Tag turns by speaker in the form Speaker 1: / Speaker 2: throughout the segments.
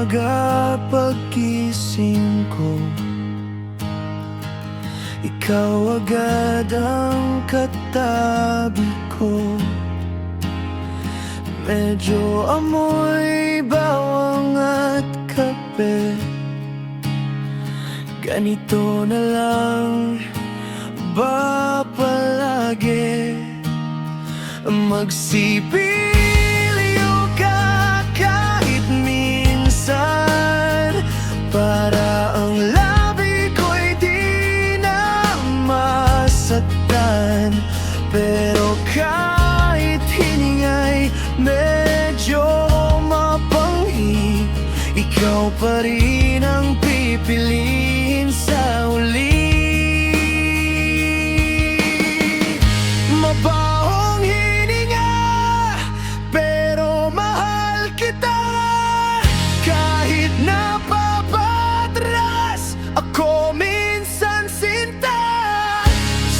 Speaker 1: umaga paggising ko, ikaw agad ang katabi ko. Medyo amoy bawang at kape, ganito na lang ba palagi? Magsipilyo ka kahit minsan, para ang labi ko'y di na masaktan. Pero kahit hininga'y medyo mapanghi, ikaw pa rin ang pipiliin sa uli. Mabahong hininga, pero mahal kita. Kahit napapatras ako minsan, sinta,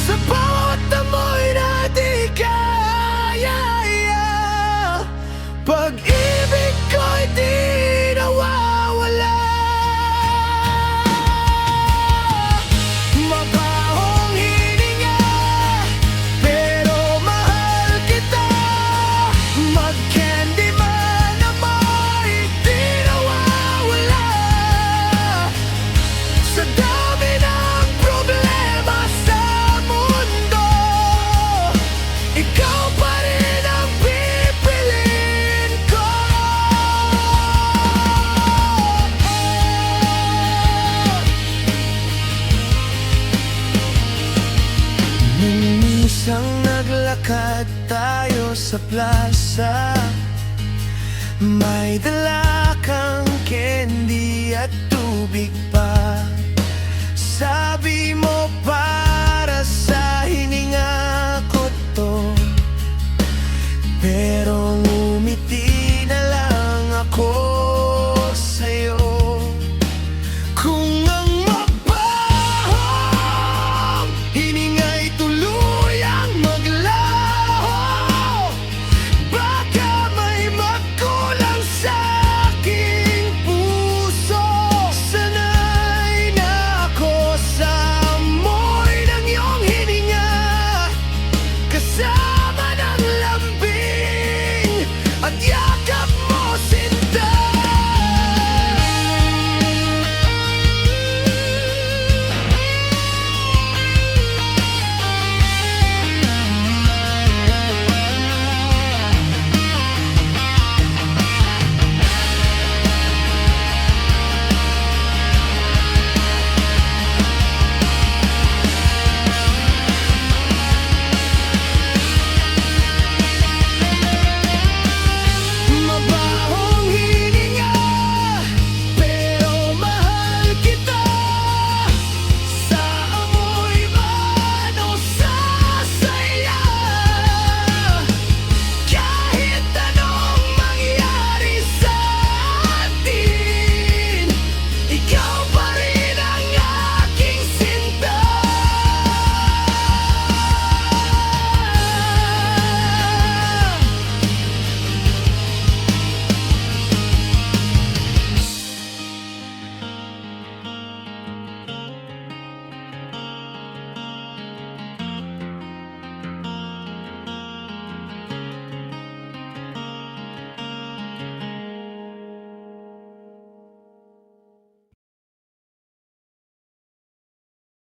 Speaker 1: sa bawat amoy na di kaya. Pag-ibig ko'y di nawawala. Mabahong hininga, pero mahal kita. Mag-candy man amoy, di nawawala. Sa dami ng problema sa mundo, ikaw pa rin ang pipiliin ko. Nung minsan naglakad tayo sa plaza, may dala kang candy at tubig pa.